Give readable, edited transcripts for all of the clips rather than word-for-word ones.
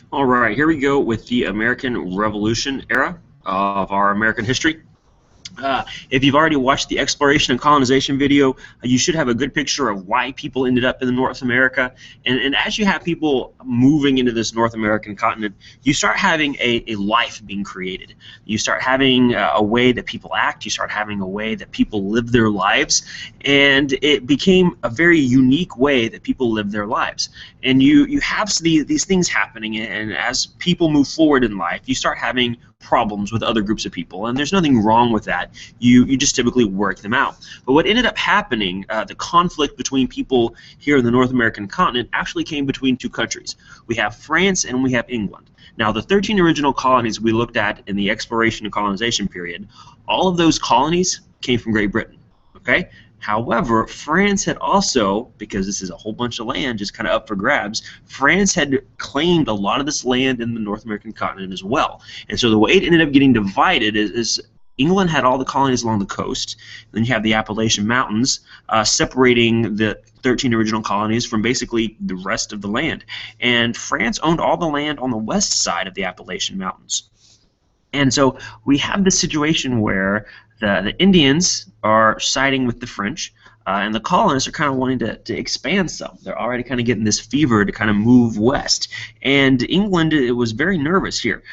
All right, here we go with the American Revolution era of our American history. If you've already watched the exploration and colonization video, you should have a good picture of why people ended up in North America. And as you have people moving into this North American continent, you start having a life being created. You start having a way that people act. You start having a way that people live their lives. And it became a very unique way that people live their lives. And you have these things happening, and as people move forward in life, you start having problems with other groups of people, and there's nothing wrong with that. You just typically work them out. But what ended up happening, the conflict between people here in the North American continent actually came between two countries. We have France and we have England. Now, the 13 original colonies we looked at in the exploration and colonization period, all of those colonies came from Great Britain. Okay? However, France had also, because this is a whole bunch of land just kind of up for grabs, France had claimed a lot of this land in the North American continent as well. And so the way it ended up getting divided is England had all the colonies along the coast. Then you have the Appalachian Mountains separating the 13 original colonies from basically the rest of the land. And France owned all the land on the west side of the Appalachian Mountains. And so we have this situation where the Indians are siding with the French, and the colonists are kind of wanting to expand some. They're already kind of getting this fever to kind of move west. And England, it was very nervous here.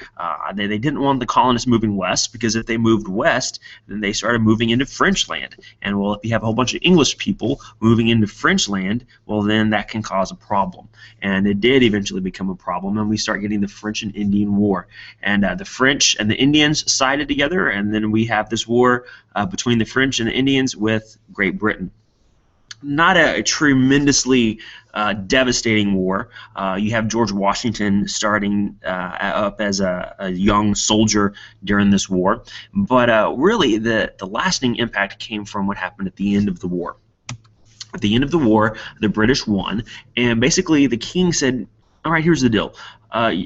They didn't want the colonists moving west, because if they moved west, then they started moving into French land. And, well, if you have a whole bunch of English people moving into French land, well, then that can cause a problem. And it did eventually become a problem, and we start getting the French and Indian War. And the French and the Indians sided together, and then we have this war between the French and the Indians with Great Britain. Not a tremendously devastating war. You have George Washington starting up as a young soldier during this war, but really the lasting impact came from what happened at the end of the war. At the end of the war, the British won, and basically the king said, all right, here's the deal.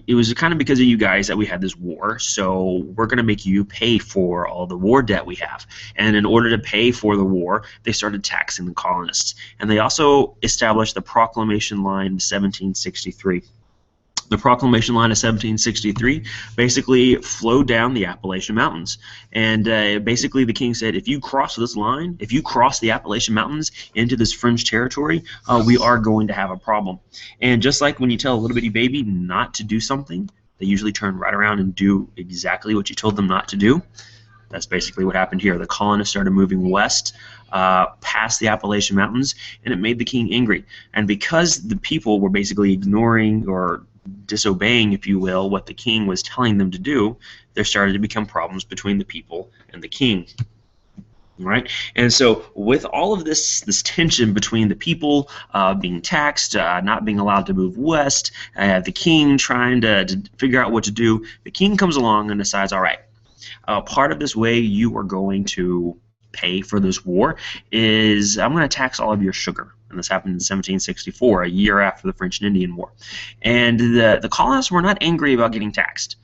It was kind of because of you guys that we had this war, so we're going to make you pay for all the war debt we have. And in order to pay for the war, they started taxing the colonists. And they also established the Proclamation Line of 1763. The Proclamation Line of 1763 basically flowed down the Appalachian Mountains. And basically the king said, if you cross this line, if you cross the Appalachian Mountains into this French territory, we are going to have a problem. And just like when you tell a little bitty baby not to do something, they usually turn right around and do exactly what you told them not to do. That's basically what happened here. The colonists started moving west past the Appalachian Mountains, and it made the king angry. And because the people were basically ignoring or disobeying, if you will, what the king was telling them to do, there started to become problems between the people and the king. Right? And so with all of this tension between the people being taxed, not being allowed to move west, the king trying to figure out what to do, the king comes along and decides, all right, part of this way you are going to pay for this war is I'm going to tax all of your sugar. And this happened in 1764, a year after the French and Indian War. And the colonists were not angry about getting taxed.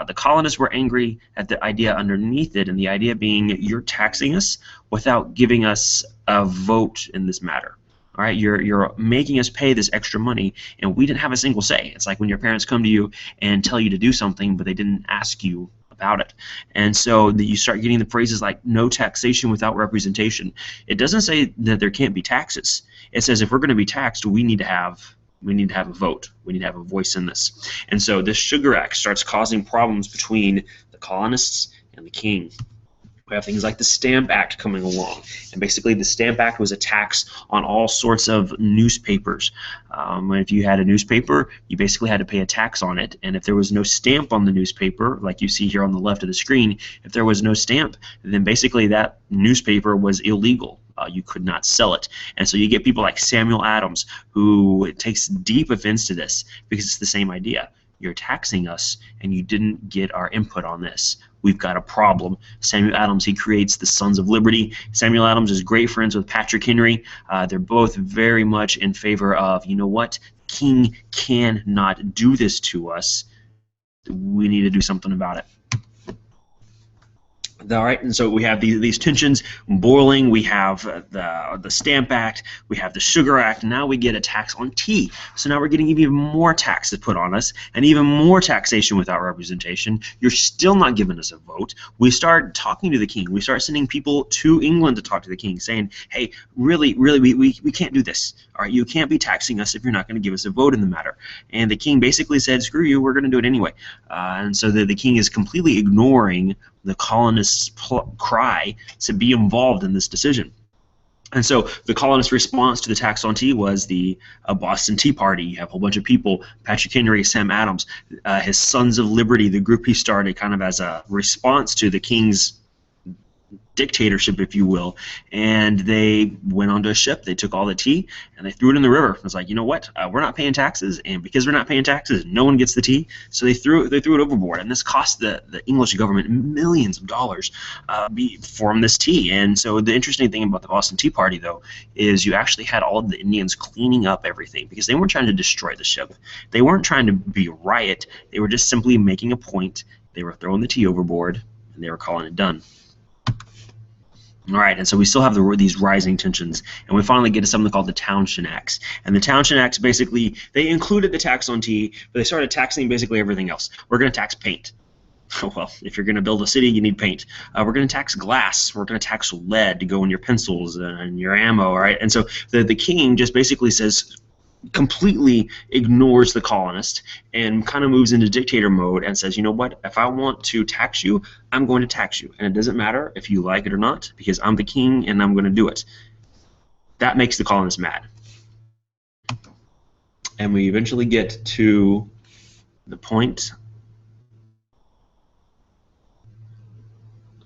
The colonists were angry at the idea underneath it, and the idea being you're taxing us without giving us a vote in this matter. All right, you're making us pay this extra money, and we didn't have a single say. It's like when your parents come to you and tell you to do something, but they didn't ask you about it. And so you start getting the phrases like no taxation without representation. It doesn't say that there can't be taxes. It says if we're going to be taxed, we need to have a vote. We need to have a voice in this. And so this Sugar Act starts causing problems between the colonists and the king. We have things like the Stamp Act coming along. And basically the Stamp Act was a tax on all sorts of newspapers. If you had a newspaper, you basically had to pay a tax on it. And if there was no stamp on the newspaper, like you see here on the left of the screen, if there was no stamp, then basically that newspaper was illegal. You could not sell it. And so you get people like Samuel Adams, who takes deep offense to this because it's the same idea. You're taxing us, and you didn't get our input on this. We've got a problem. Samuel Adams, he creates the Sons of Liberty. Samuel Adams is great friends with Patrick Henry. They're both very much in favor of, you know what, King cannot do this to us. We need to do something about it. All right, and so we have these tensions boiling. We have the Stamp Act, we have the Sugar Act, and now we get a tax on tea. So now we're getting even more taxes put on us, and even more taxation without representation. You're still not giving us a vote. We start talking to the king. We start sending people to England to talk to the king, saying, hey, really, we can't do this. All right, you can't be taxing us if you're not going to give us a vote in the matter. And the king basically said, screw you, we're going to do it anyway. And so the king is completely ignoring the colonists' cry to be involved in this decision. And so the colonists' response to the tax on tea was the Boston Tea Party. You have a whole bunch of people, Patrick Henry, Sam Adams, his Sons of Liberty, the group he started kind of as a response to the king's dictatorship, if you will, and they went onto a ship, they took all the tea, and they threw it in the river. It was like, you know what, we're not paying taxes, and because we're not paying taxes, no one gets the tea, so they threw it overboard, and this cost the English government millions of dollars from this tea. And so the interesting thing about the Boston Tea Party, though, is you actually had all of the Indians cleaning up everything, because they weren't trying to destroy the ship. They weren't trying to be a riot. They were just simply making a point. They were throwing the tea overboard, and they were calling it done. All right, and so we still have these rising tensions, and we finally get to something called the Townshend Acts. And the Townshend Acts, basically, they included the tax on tea, but they started taxing basically everything else. We're going to tax paint. Well, if you're going to build a city, you need paint. We're going to tax glass. We're going to tax lead to go in your pencils and your ammo, all right? And so the king just basically says, completely ignores the colonist and kind of moves into dictator mode and says, you know what, if I want to tax you, I'm going to tax you, and it doesn't matter if you like it or not, because I'm the king and I'm going to do it. That makes the colonists mad. And we eventually get to the point.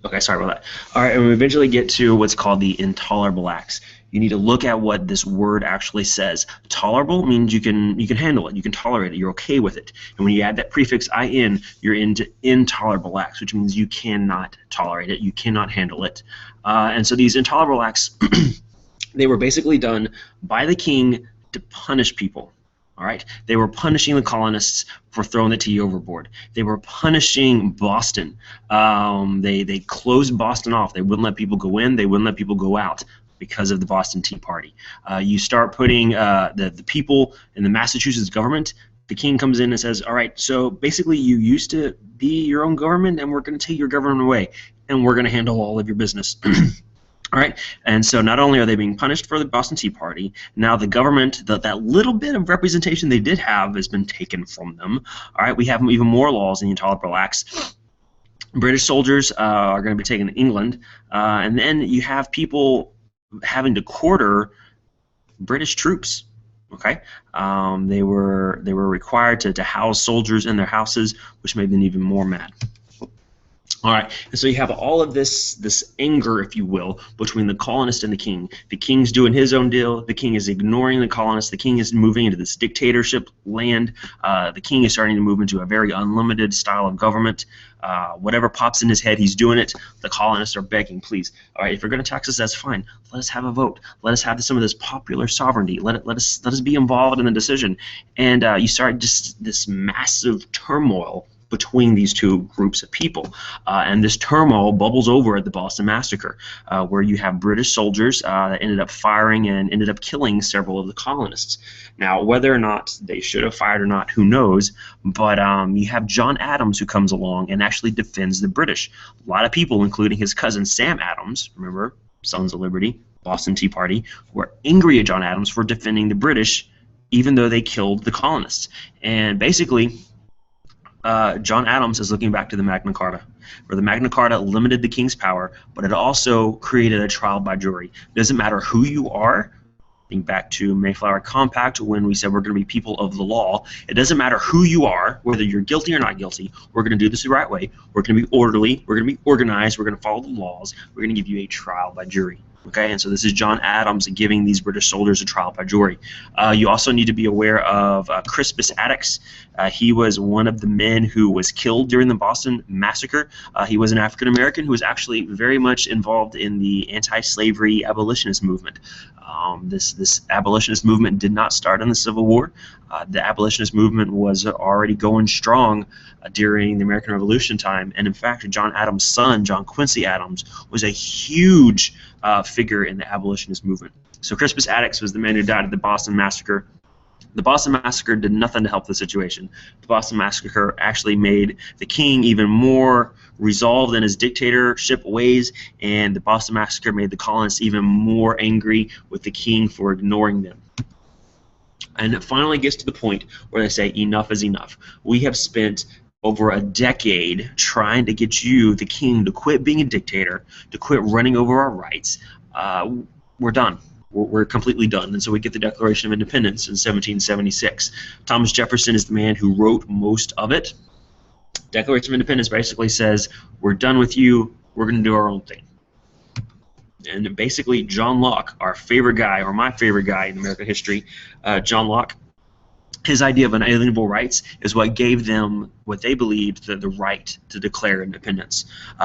Okay, sorry about that. All right, and we eventually get to what's called the Intolerable Acts. You need to look at what this word actually says. Tolerable means you can handle it, you can tolerate it, you're okay with it. And when you add that prefix in, you're into intolerable acts, which means you cannot tolerate it, you cannot handle it. And so these intolerable acts, they were basically done by the king to punish people. All right, they were punishing the colonists for throwing the tea overboard. They were punishing Boston. They closed Boston off. They wouldn't let people go in. They wouldn't let people go out because of the Boston Tea Party. You start putting the people in the Massachusetts government. The king comes in and says, all right, so basically you used to be your own government, and we're going to take your government away, and we're going to handle all of your business. All right, and so not only are they being punished for the Boston Tea Party, now the government, that little bit of representation they did have has been taken from them. All right, we have even more laws in the Intolerable Acts. British soldiers are going to be taken to England, and then you have people having to quarter British troops. Okay, they were required to house soldiers in their houses, which made them even more mad. All right, and so you have all of this anger, if you will, between the colonist and the king. The king's doing his own deal. The king is ignoring the colonists. The king is moving into this dictatorship land. The king is starting to move into a very unlimited style of government. Whatever pops in his head, he's doing it. The colonists are begging, please. All right, if you're going to tax us, that's fine. Let us have a vote. Let us have some of this popular sovereignty. Let us be involved in the decision. And you start just this massive turmoil between these two groups of people. And this turmoil bubbles over at the Boston Massacre, where you have British soldiers that ended up firing and ended up killing several of the colonists. Now, whether or not they should have fired or not, who knows, but you have John Adams who comes along and actually defends the British. A lot of people, including his cousin Sam Adams, remember, Sons of Liberty, Boston Tea Party, were angry at John Adams for defending the British, even though they killed the colonists. And basically, John Adams is looking back to the Magna Carta, where the Magna Carta limited the king's power, but it also created a trial by jury. It doesn't matter who you are. Think back to Mayflower Compact when we said we're going to be people of the law. It doesn't matter who you are, whether you're guilty or not guilty. We're going to do this the right way. We're going to be orderly. We're going to be organized. We're going to follow the laws. We're going to give you a trial by jury. Okay, and so this is John Adams giving these British soldiers a trial by jury. You also need to be aware of Crispus Attucks. He was one of the men who was killed during the Boston Massacre. He was an African American who was actually very much involved in the anti-slavery abolitionist movement. This abolitionist movement did not start in the Civil War. The abolitionist movement was already going strong during the American Revolution time, and in fact, John Adams' son, John Quincy Adams, was a huge figure in the abolitionist movement. So Crispus Attucks was the man who died at the Boston Massacre. The Boston Massacre did nothing to help the situation. The Boston Massacre actually made the king even more resolved in his dictatorship ways, and the Boston Massacre made the colonists even more angry with the king for ignoring them. And it finally gets to the point where they say enough is enough. We have spent over a decade trying to get you, the king, to quit being a dictator, to quit running over our rights. We're done. We're completely done. And so we get the Declaration of Independence in 1776. Thomas Jefferson is the man who wrote most of it. Declaration of Independence basically says, we're done with you, we're going to do our own thing. And basically, John Locke, our favorite guy, or my favorite guy in American history, John Locke, his idea of unalienable rights is what gave them what they believed the right to declare independence.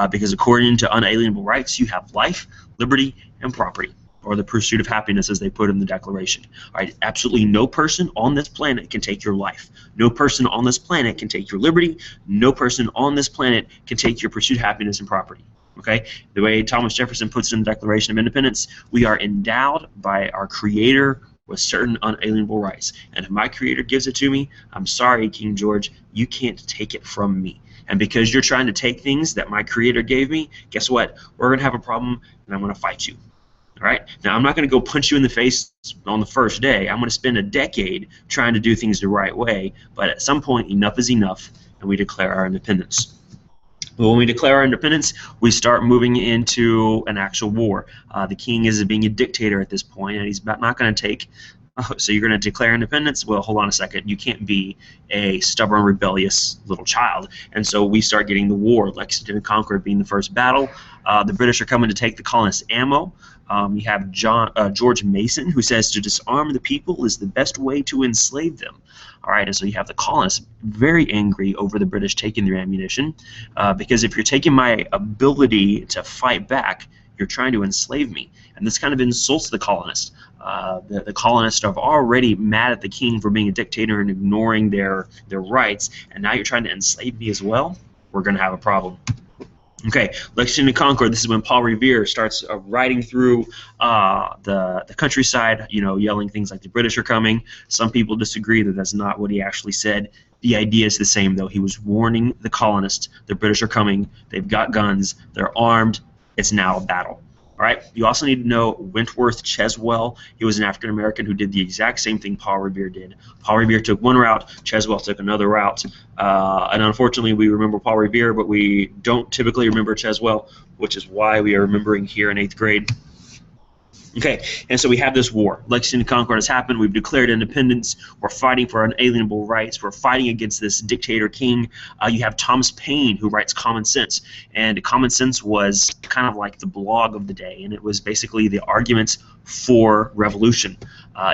Because according to unalienable rights, you have life, liberty, and property, or the pursuit of happiness, as they put in the Declaration. All right, absolutely no person on this planet can take your life. No person on this planet can take your liberty. No person on this planet can take your pursuit of happiness and property. Okay, the way Thomas Jefferson puts it in the Declaration of Independence, we are endowed by our Creator with certain unalienable rights. And if my Creator gives it to me, I'm sorry, King George, you can't take it from me. And because you're trying to take things that my Creator gave me, guess what? We're going to have a problem, and I'm going to fight you. All right? Now, I'm not going to go punch you in the face on the first day. I'm going to spend a decade trying to do things the right way, but at some point, enough is enough, and we declare our independence. But when we declare our independence, we start moving into an actual war. The king is being a dictator at this point, and he's not going to take. So you're going to declare independence? Well, hold on a second. You can't be a stubborn, rebellious little child. And so we start getting the war. Lexington and Concord being the first battle. The British are coming to take the colonists' ammo. You have George Mason, who says to disarm the people is the best way to enslave them. All right, and so you have the colonists very angry over the British taking their ammunition, because if you're taking my ability to fight back, you're trying to enslave me. And this kind of insults the colonists. The colonists are already mad at the king for being a dictator and ignoring their rights, and now you're trying to enslave me as well? We're going to have a problem. Okay, Lexington and Concord, this is when Paul Revere starts riding through the countryside, yelling things like the British are coming. Some people disagree that that's not what he actually said. The idea is the same, though. He was warning the colonists, the British are coming, they've got guns, they're armed, it's now a battle. All right. You also need to know Wentworth Cheswell. He was an African American who did the exact same thing Paul Revere did. Paul Revere took one route, Cheswell took another route, and unfortunately we remember Paul Revere, but we don't typically remember Cheswell, which is why we are remembering here in 8th grade. Okay, and so we have this war. Lexington and Concord has happened. We've declared independence. We're fighting for unalienable rights. We're fighting against this dictator king. You have Thomas Paine, who writes Common Sense. And Common Sense was kind of like the blog of the day, and it was basically the arguments for revolution.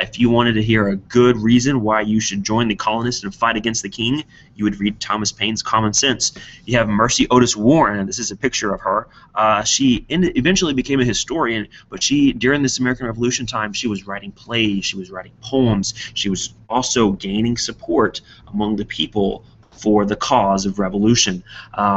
If you wanted to hear a good reason why you should join the colonists and fight against the king, you would read Thomas Paine's Common Sense. You have Mercy Otis Warren, and this is a picture of her. She eventually became a historian, but during this American Revolution time, she was writing plays, she was writing poems, she was also gaining support among the people for the cause of revolution.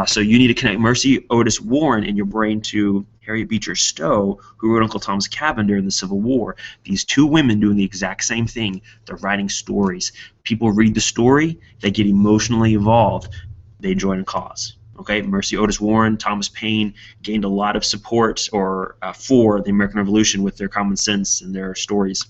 So you need to connect Mercy Otis Warren in your brain to Harriet Beecher Stowe, who wrote Uncle Tom's Cabin during the Civil War. These two women doing the exact same thing. They're writing stories. People read the story, they get emotionally involved, they join a cause. Okay, Mercy Otis Warren, Thomas Paine gained a lot of support for the American Revolution with their common sense and their stories.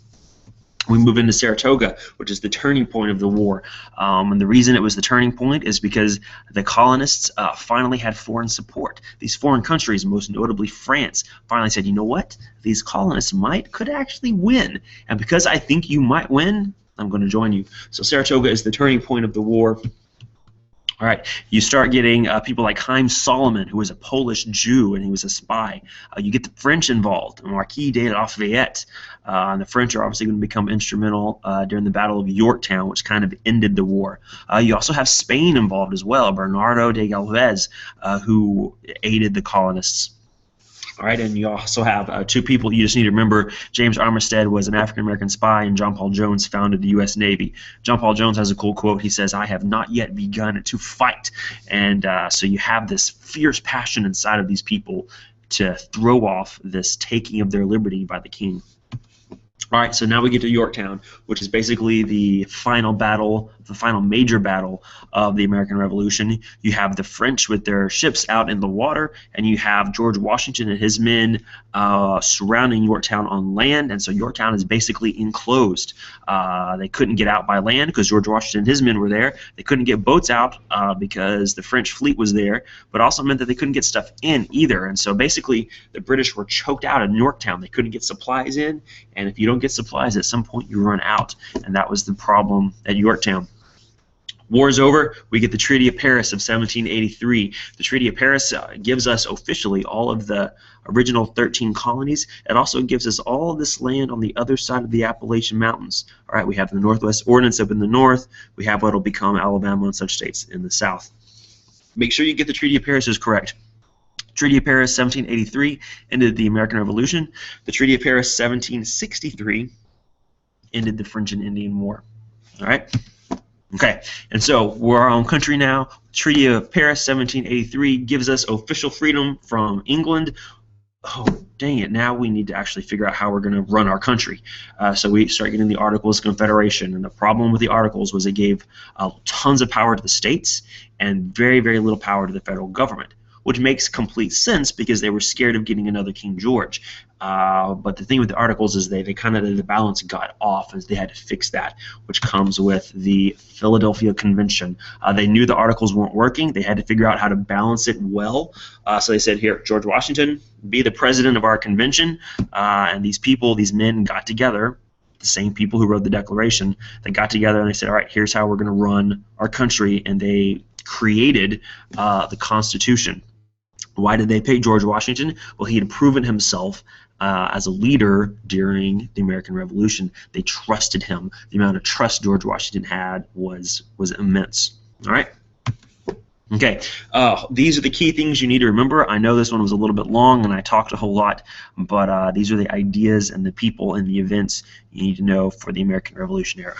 We move into Saratoga, which is the turning point of the war. And the reason it was the turning point is because the colonists finally had foreign support. These foreign countries, most notably France, finally said, you know what? These colonists could actually win. And because I think you might win, I'm going to join you. So Saratoga is the turning point of the war. All right, you start getting people like Haim Solomon, who was a Polish Jew and he was a spy. You get the French involved, Marquis de Lafayette. And the French are obviously going to become instrumental during the Battle of Yorktown, which kind of ended the war. You also have Spain involved as well, Bernardo de Galvez, who aided the colonists. All right, and you also have two people you just need to remember. James Armistead was an African-American spy, and John Paul Jones founded the U.S. Navy. John Paul Jones has a cool quote. He says, "I have not yet begun to fight." And so you have this fierce passion inside of these people to throw off this taking of their liberty by the king. All right, so now we get to Yorktown, which is basically the final battle, the final major battle of the American Revolution. You have the French with their ships out in the water, and you have George Washington and his men surrounding Yorktown on land, and so Yorktown is basically enclosed. They couldn't get out by land because George Washington and his men were there. They couldn't get boats out because the French fleet was there, but also meant that they couldn't get stuff in either. And so basically the British were choked out in Yorktown. They couldn't get supplies in, and if you don't get supplies, at some point you run out, and that was the problem at Yorktown. War is over. We get the Treaty of Paris of 1783. The Treaty of Paris gives us officially all of the original 13 colonies. It also gives us all of this land on the other side of the Appalachian Mountains. All right, we have the Northwest Ordinance up in the north. We have what will become Alabama and such states in the south. Make sure you get the Treaty of Paris is correct. Treaty of Paris 1783 ended the American Revolution. The Treaty of Paris 1763 ended the French and Indian War. All right? Okay, and so we're our own country now. Treaty of Paris 1783 gives us official freedom from England. Oh, dang it, now we need to actually figure out how we're going to run our country. So we start getting the Articles of Confederation, and the problem with the Articles was they gave tons of power to the states and very, very little power to the federal government, which makes complete sense because they were scared of getting another King George. But the thing with the Articles is the balance got off, as they had to fix that, which comes with the Philadelphia Convention. They knew the Articles weren't working. They had to figure out how to balance it well. So they said, here, George Washington, be the president of our convention. And these people, these men got together, the same people who wrote the Declaration, they got together and they said, all right, here's how we're going to run our country. And they created the Constitution. Why did they pick George Washington? Well, he had proven himself as a leader during the American Revolution. They trusted him. The amount of trust George Washington had was immense. All right? Okay, these are the key things you need to remember. I know this one was a little bit long and I talked a whole lot, but these are the ideas and the people and the events you need to know for the American Revolution era.